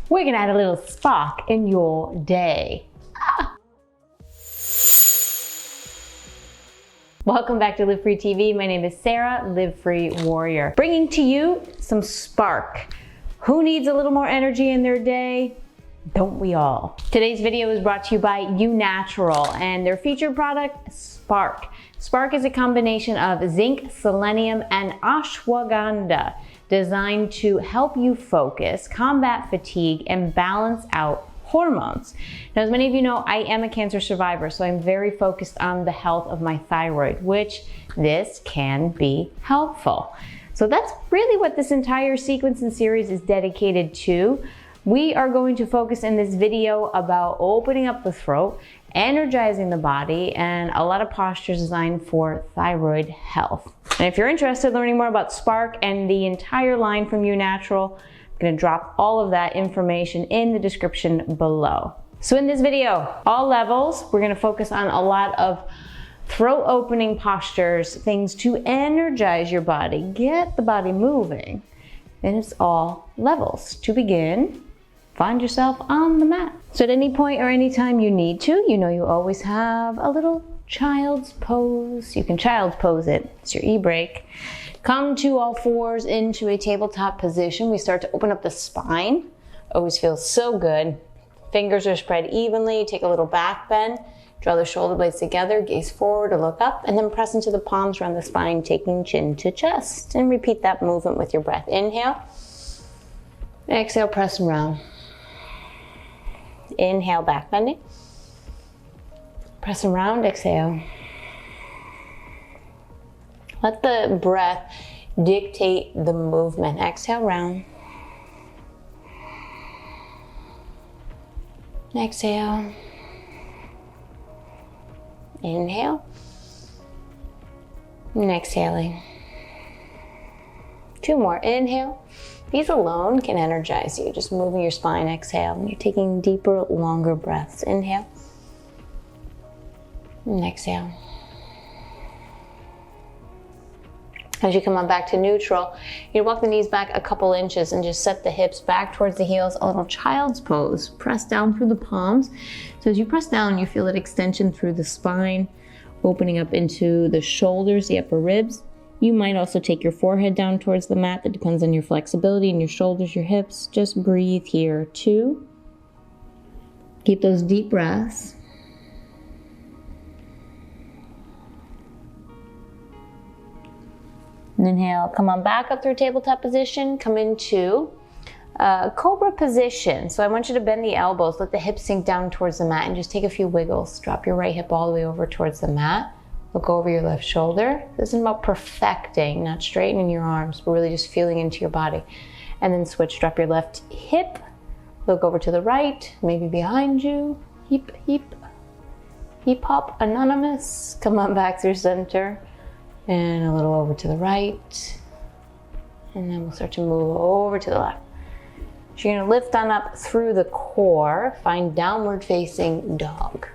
we're gonna add a little spark in your day. Welcome back to Live Free TV. My name is Sarah, Live Free Warrior, bringing to you some spark. Who needs a little more energy in their day? Don't we all? Today's video is brought to you by UNatural and their featured product, Spark. Spark is a combination of zinc, selenium, and ashwagandha designed to help you focus, combat fatigue, and balance out hormones. Now, as many of you know, I am a cancer survivor, so I'm very focused on the health of my thyroid, which this can be helpful. So that's really what this entire sequence and series is dedicated to. We are going to focus in this video about opening up the throat, energizing the body, and a lot of postures designed for thyroid health. And if you're interested in learning more about Spark and the entire line from UNatural, I'm gonna drop all of that information in the description below. So in this video, all levels, we're gonna focus on a lot of throat opening postures, things to energize your body, get the body moving. And it's all levels. To begin, find yourself on the mat. So at any point or any time you need to, you know you always have a little child's pose. You can child's pose it. It's your e-break. Come to all fours into a tabletop position. We start to open up the spine. Always feels so good. Fingers are spread evenly. Take a little back bend. Draw the shoulder blades together. Gaze forward or look up. And then press into the palms around the spine, taking chin to chest. And repeat that movement with your breath. Inhale. Exhale, press and round. Inhale, back bending. Press and round, exhale. Let the breath dictate the movement. Exhale, round. Exhale. Inhale. And exhaling. Two more. Inhale. These alone can energize you. Just moving your spine, exhale. And you're taking deeper, longer breaths. Inhale. And exhale. As you come on back to neutral, you walk the knees back a couple inches and just set the hips back towards the heels, a little child's pose. Press down through the palms. So as you press down, you feel that extension through the spine, opening up into the shoulders, the upper ribs. You might also take your forehead down towards the mat. That depends on your flexibility and your shoulders, your hips. Just breathe here. 2. Keep those deep breaths. And inhale, come on back up through tabletop position. Come into cobra position. So I want you to bend the elbows, let the hips sink down towards the mat, and just take a few wiggles. Drop your right hip all the way over towards the mat. Look over your left shoulder. This isn't about perfecting, not straightening your arms, but really just feeling into your body. And then switch, drop your left hip. Look over to the right, maybe behind you. Heap, heap, heap hop, anonymous. Come on back through center. And a little over to the right. And then we'll start to move over to the left. So you're gonna lift on up through the core, find downward facing dog.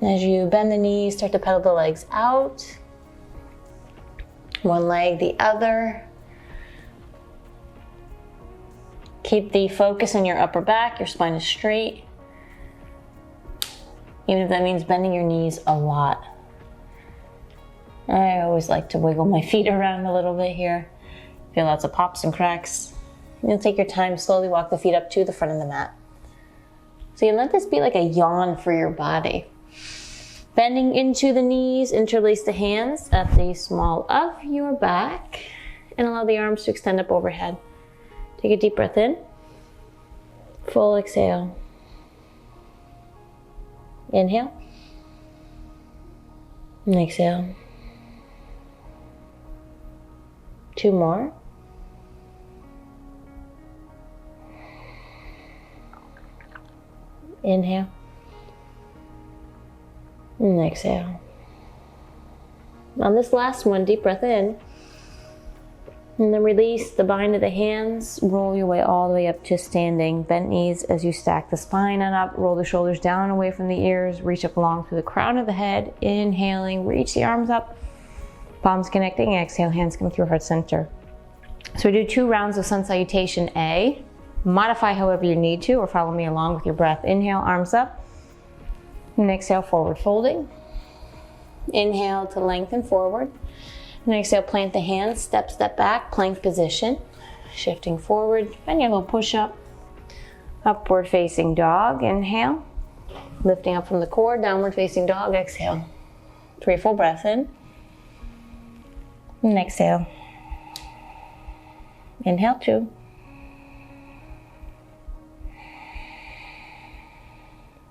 As you bend the knees, start to pedal the legs out. One leg, the other. Keep the focus in your upper back, your spine is straight. Even if that means bending your knees a lot. I always like to wiggle my feet around a little bit here. Feel lots of pops and cracks. You'll take your time, slowly walk the feet up to the front of the mat. So you let this be like a yawn for your body. Bending into the knees, interlace the hands at the small of your back and allow the arms to extend up overhead. Take a deep breath in. Full exhale. Inhale. And exhale. 2 more. Inhale. And exhale. On this last one, deep breath in. And then release the bind of the hands. Roll your way all the way up to standing. Bent knees as you stack the spine and up. Roll the shoulders down away from the ears. Reach up long through the crown of the head. Inhaling, reach the arms up. Palms connecting. Exhale, hands come through heart center. So we do 2 rounds of sun salutation A. Modify however you need to, or follow me along with your breath. Inhale, arms up. And exhale, forward folding. Inhale to lengthen forward. And exhale, plant the hands, step, step back, plank position. Shifting forward, and your little push up. Upward facing dog, inhale. Lifting up from the core, downward facing dog, exhale. 3 full breaths in. And exhale. Inhale, 2.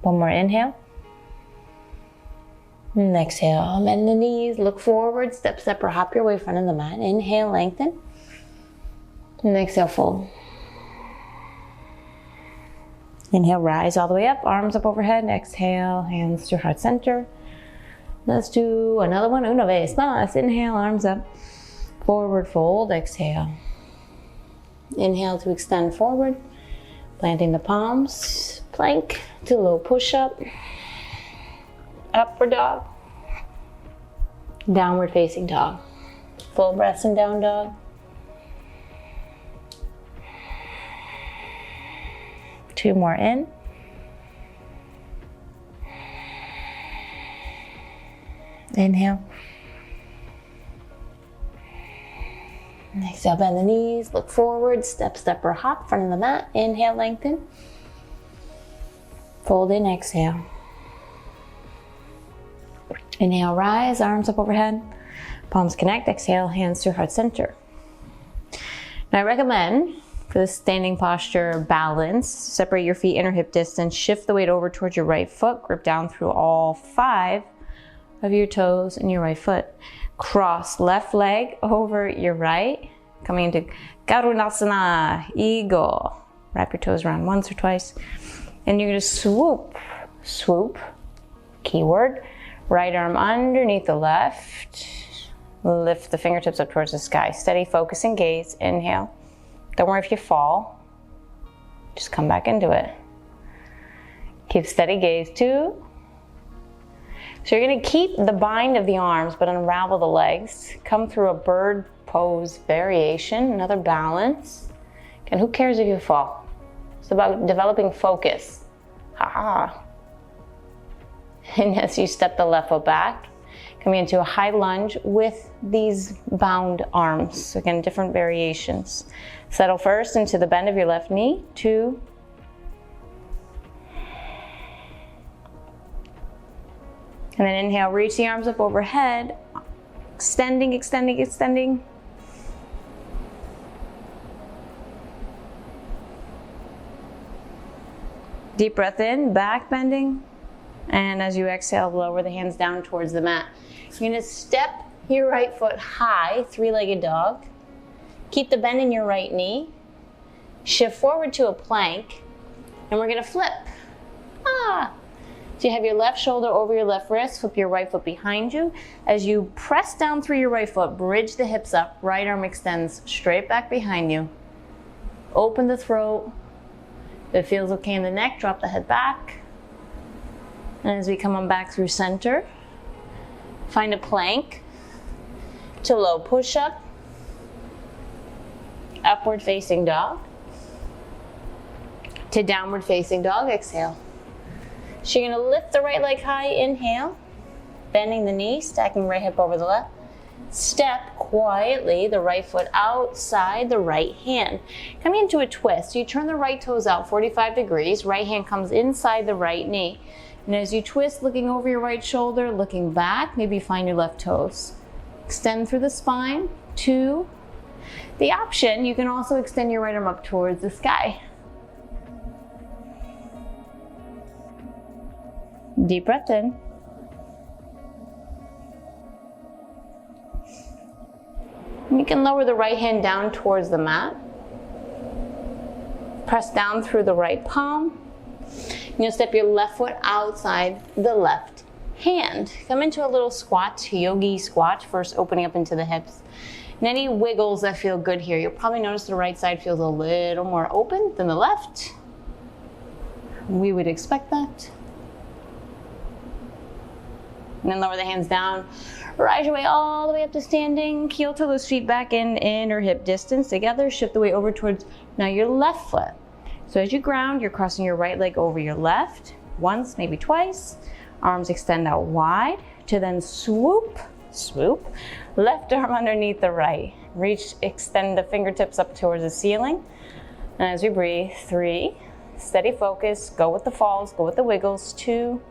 One more inhale. And exhale, bend the knees, look forward, step, step, or hop your way in front of the mat. Inhale, lengthen. And exhale, fold. Inhale, rise all the way up, arms up overhead. Exhale, hands to heart center. Let's do another one. Una vez más. Inhale, arms up, forward fold. Exhale. Inhale to extend forward, planting the palms. Plank to low push up. Upward dog. Downward facing dog. Full breaths in down dog. Two more in. Inhale. And exhale, bend the knees, look forward, step, step, or hop, front of the mat. Inhale, lengthen. Fold in, exhale. Inhale, rise, arms up overhead. Palms connect, exhale, hands to heart center. Now I recommend, for the standing posture balance, separate your feet inner hip distance, shift the weight over towards your right foot, grip down through all 5 of your toes in your right foot. Cross left leg over your right, coming into Karunasana, eagle. Wrap your toes around once or twice. And you're gonna swoop, swoop, keyword, right arm underneath the left. Lift the fingertips up towards the sky. Steady, focus, and gaze. Inhale. Don't worry if you fall. Just come back into it. Keep steady gaze. 2. So you're gonna keep the bind of the arms, but unravel the legs. Come through a bird pose variation, another balance. And who cares if you fall? It's about developing focus. Ha-ha. And as you step the left foot back, coming into a high lunge with these bound arms. So again, different variations. Settle first into the bend of your left knee. 2. And then inhale, reach the arms up overhead. Extending, extending, extending. Deep breath in, back bending. And as you exhale, lower the hands down towards the mat. You're gonna step your right foot high, 3-legged dog. Keep the bend in your right knee. Shift forward to a plank. And we're gonna flip. So you have your left shoulder over your left wrist, flip your right foot behind you. As you press down through your right foot, bridge the hips up, right arm extends straight back behind you. Open the throat. If it feels okay in the neck, drop the head back. And as we come on back through center, find a plank to low push up, upward facing dog, to downward facing dog, exhale. So you're gonna lift the right leg high, inhale, bending the knee, stacking right hip over the left. Step quietly the right foot outside the right hand. Coming into a twist, you turn the right toes out 45 degrees, right hand comes inside the right knee. And as you twist, looking over your right shoulder, looking back, maybe find your left toes. Extend through the spine. 2. The option, you can also extend your right arm up towards the sky. Deep breath in. You can lower the right hand down towards the mat. Press down through the right palm. You'll step your left foot outside the left hand. Come into a little squat, yogi squat, first opening up into the hips. And any wiggles that feel good here, you'll probably notice the right side feels a little more open than the left. We would expect that. And then lower the hands down. Rise your way all the way up to standing. Heel toe those feet back in inner hip distance together. Shift the weight over towards now your left foot. So as you ground, you're crossing your right leg over your left, once, maybe twice. Arms extend out wide to then swoop, left arm underneath the right. Reach, extend the fingertips up towards the ceiling. And as we breathe, 3, steady focus, go with the falls, go with the wiggles, 2.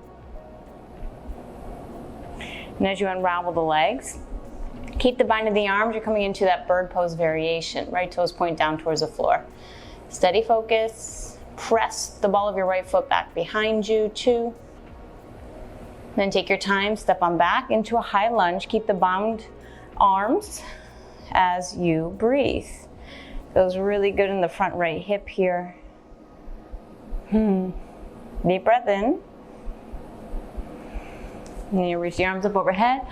And as you unravel the legs, keep the bind of the arms, you're coming into that bird pose variation. Right toes point down towards the floor. Steady focus, press the ball of your right foot back behind you, 2. Then take your time, step on back into a high lunge. Keep the bound arms as you breathe. Feels really good in the front right hip here. Deep breath in. And you reach the arms up overhead.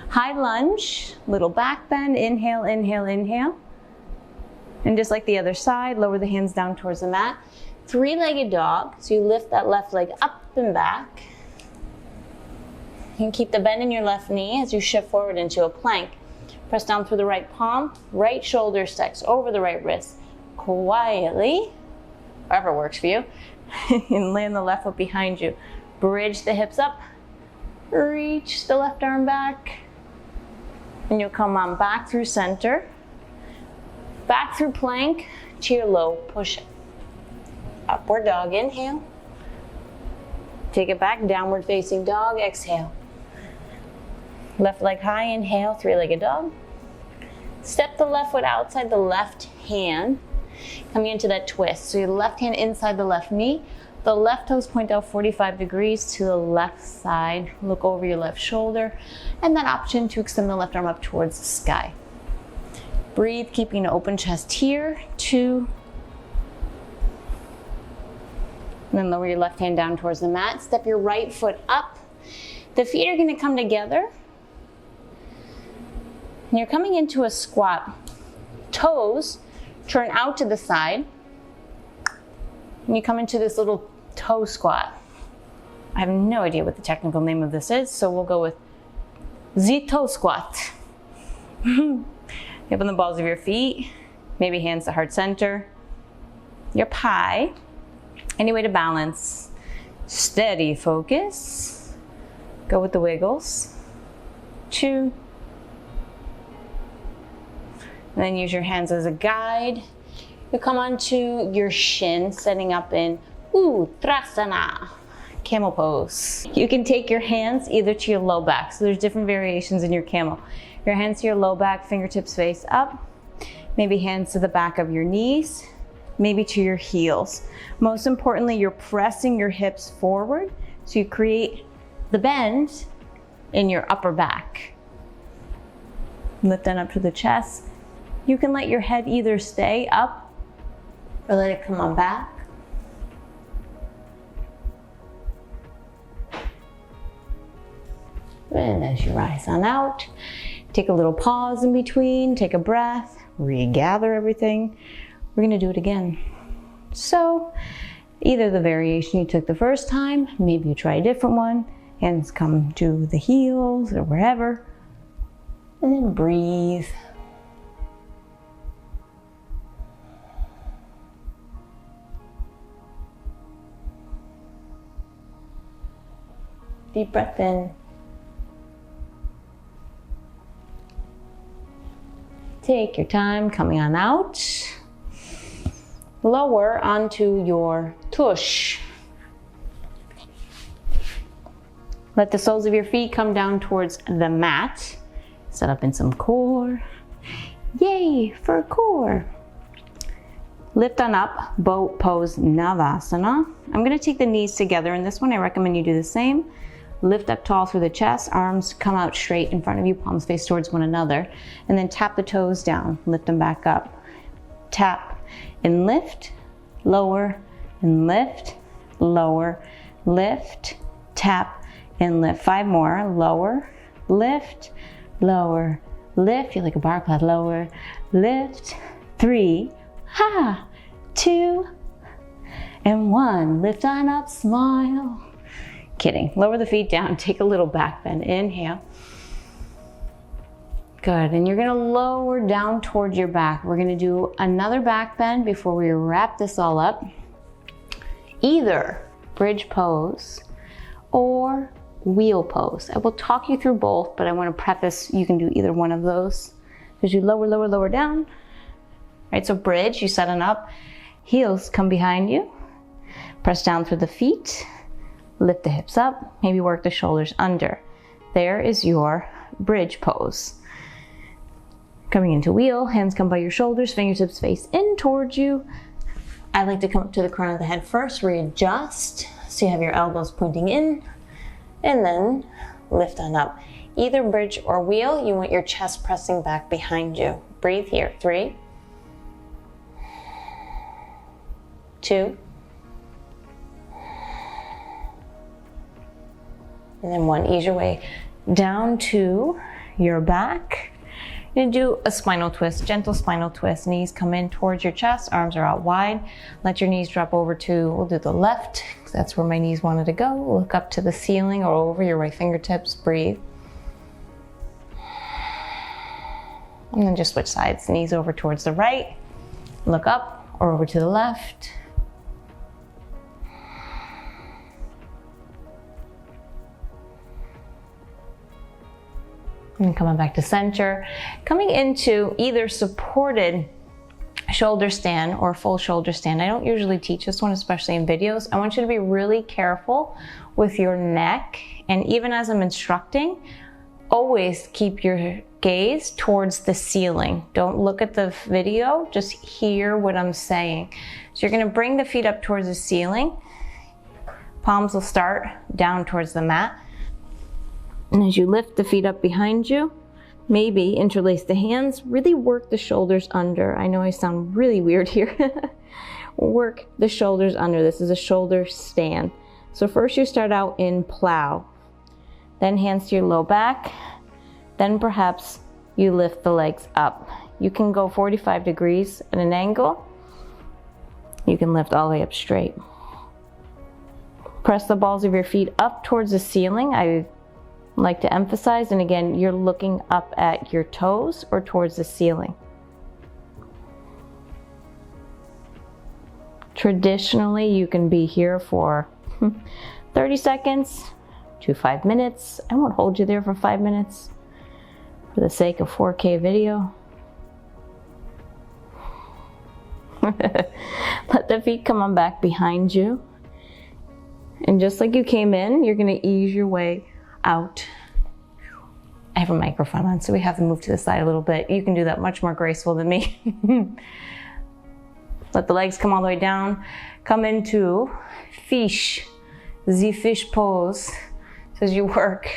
High lunge, little back bend. Inhale, inhale, inhale. And just like the other side, lower the hands down towards the mat. 3-legged dog. So you lift that left leg up and back. You can keep the bend in your left knee as you shift forward into a plank. Press down through the right palm, right shoulder stacks over the right wrist. Quietly, wherever works for you, and land the left foot behind you. Bridge the hips up, reach the left arm back, and you'll come on back through center, back through plank to your low push. Upward dog, inhale. Take it back, downward facing dog, exhale. Left leg high, inhale, 3-legged dog. Step the left foot outside the left hand, coming into that twist. So your left hand inside the left knee, the left toes point out 45 degrees to the left side. Look over your left shoulder, and that option to extend the left arm up towards the sky. Breathe, keeping an open chest here, 2. And then lower your left hand down towards the mat. Step your right foot up. The feet are gonna come together. And you're coming into a squat. Toes turn out to the side. And you come into this little toe squat. I have no idea what the technical name of this is, so we'll go with the toe squat. Open the balls of your feet, maybe hands to heart center. Your pie, any way to balance. Steady focus. Go with the wiggles. 2. And then use your hands as a guide. You come onto your shin, setting up in Uttanasana, camel pose. You can take your hands either to your low back. So there's different variations in your camel. Your hands to your low back, fingertips face up. Maybe hands to the back of your knees, maybe to your heels. Most importantly, you're pressing your hips forward so you create the bend in your upper back. Lift that up to the chest. You can let your head either stay up or let it come on back. And as you rise on out, take a little pause in between, take a breath, regather everything. We're gonna do it again. So either the variation you took the first time, maybe you try a different one, hands come to the heels or wherever, and then breathe. Deep breath in. Take your time coming on out. Lower onto your tush. Let the soles of your feet come down towards the mat. Set up in some core. Yay for core. Lift on up, boat pose Navasana. I'm gonna take the knees together. In this one, I recommend you do the same. Lift up tall through the chest, arms come out straight in front of you, palms face towards one another, and then tap the toes down, lift them back up. Tap and lift, lower and lift, lower, lift, tap and lift. 5 more, lower, lift, lower, lift. Feel like a bar class, lower, lift, 3, 2, and 1. Lift on up, smile. Kidding. Lower the feet down, take a little back bend. Inhale. Good, and you're gonna lower down towards your back. We're gonna do another back bend before we wrap this all up. either bridge pose or wheel pose. I will talk you through both, but I want to preface you can do either one of those. As you lower, lower, lower down. Right, so bridge, you set on up, heels come behind you, press down through the feet, lift the hips up, maybe work the shoulders under. There is your bridge pose. Coming into wheel, hands come by your shoulders, fingertips face in towards you. I like to come up to the crown of the head first, readjust, so you have your elbows pointing in, and then lift on up. Either bridge or wheel, you want your chest pressing back behind you. Breathe here, 3, 2, and then 1. Ease your way down to your back. You're gonna do a spinal twist, gentle spinal twist. Knees come in towards your chest, arms are out wide. Let your knees drop over to, we'll do the left, because that's where my knees wanted to go. Look up to the ceiling or over your right fingertips, breathe. And then just switch sides, knees over towards the right, look up or over to the left. And coming back to center, coming into either supported shoulder stand or full shoulder stand. I don't usually teach this one, especially in videos. I want you to be really careful with your neck, and even as I'm instructing, always keep your gaze towards the ceiling. Don't look at the video, just hear what I'm saying. So you're gonna bring the feet up towards the ceiling. Palms will start down towards the mat. And as you lift the feet up behind you, maybe interlace the hands, really work the shoulders under. I know I sound really weird here. Work the shoulders under. This is a shoulder stand. So first you start out in plow, then hands to your low back, then perhaps you lift the legs up. You can go 45 degrees at an angle. You can lift all the way up straight. Press the balls of your feet up towards the ceiling. I like to emphasize, and again, you're looking up at your toes or towards the ceiling. Traditionally, you can be here for 30 seconds to 5 minutes. I won't hold you there for 5 minutes for the sake of 4K video. Let the feet come on back behind you. And just like you came in, you're gonna ease your way out. I have a microphone on, so we have to move to the side a little bit. You can do that much more graceful than me. Let the legs come all the way down. Come into fish, the fish pose. So as you work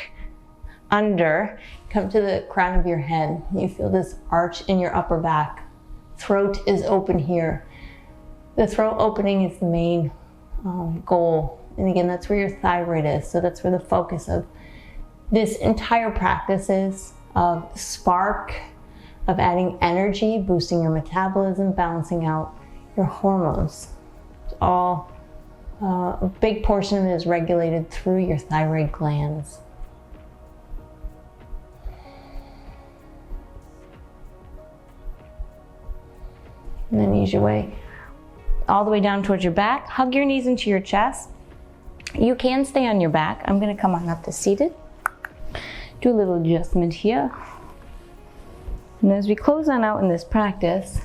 under, come to the crown of your head. You feel this arch in your upper back. Throat is open here. The throat opening is the main goal. And again, that's where your thyroid is. So that's where the focus of this entire practice is, of spark, of adding energy, boosting your metabolism, balancing out your hormones. It's all, a big portion of it is regulated through your thyroid glands. And then ease your way all the way down towards your back. Hug your knees into your chest. You can stay on your back. I'm gonna come on up to seated. Do a little adjustment here. And as we close on out in this practice,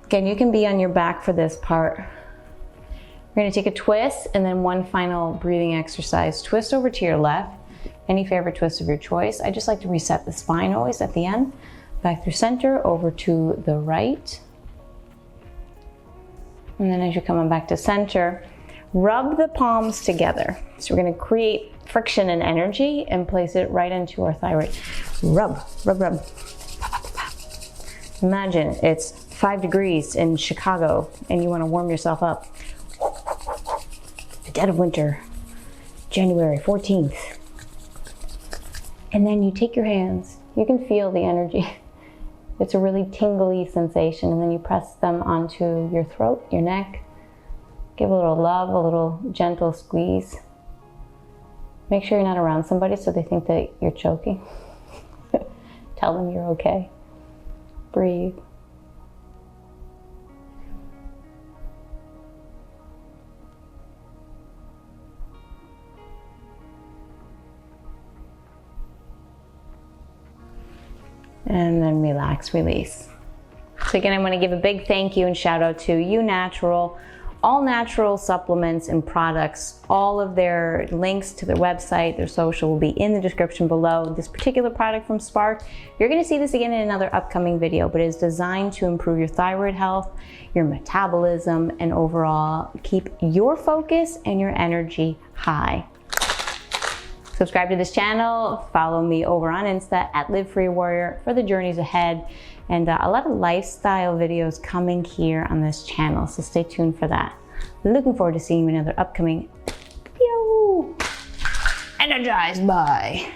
again, you can be on your back for this part. We're gonna take a twist and then one final breathing exercise. Twist over to your left, any favorite twist of your choice. I just like to reset the spine always at the end. Back through center, over to the right. And then as you're coming back to center, rub the palms together. So we're gonna create friction and energy and place it right into our thyroid. Rub, rub, rub. Imagine it's 5 degrees in Chicago and you wanna warm yourself up. The dead of winter, January 14th. And then you take your hands, you can feel the energy. It's a really tingly sensation, and then you press them onto your throat, your neck. Give a little love, a little gentle squeeze. Make sure you're not around somebody so they think that you're choking. Tell them you're okay. Breathe. and then relax, release. So again, I want to give a big thank you and shout out to You Natural. All natural supplements and products, all of their links to their website, their social will be in the description below. This particular product from Spark, you're gonna see this again in another upcoming video, but it is designed to improve your thyroid health, your metabolism, and overall keep your focus and your energy high. Subscribe to this channel, follow me over on Insta at Live Free Warrior for the journeys ahead, and a lot of lifestyle videos coming here on this channel, so stay tuned for that. Looking forward to seeing you in another upcoming video. Energized by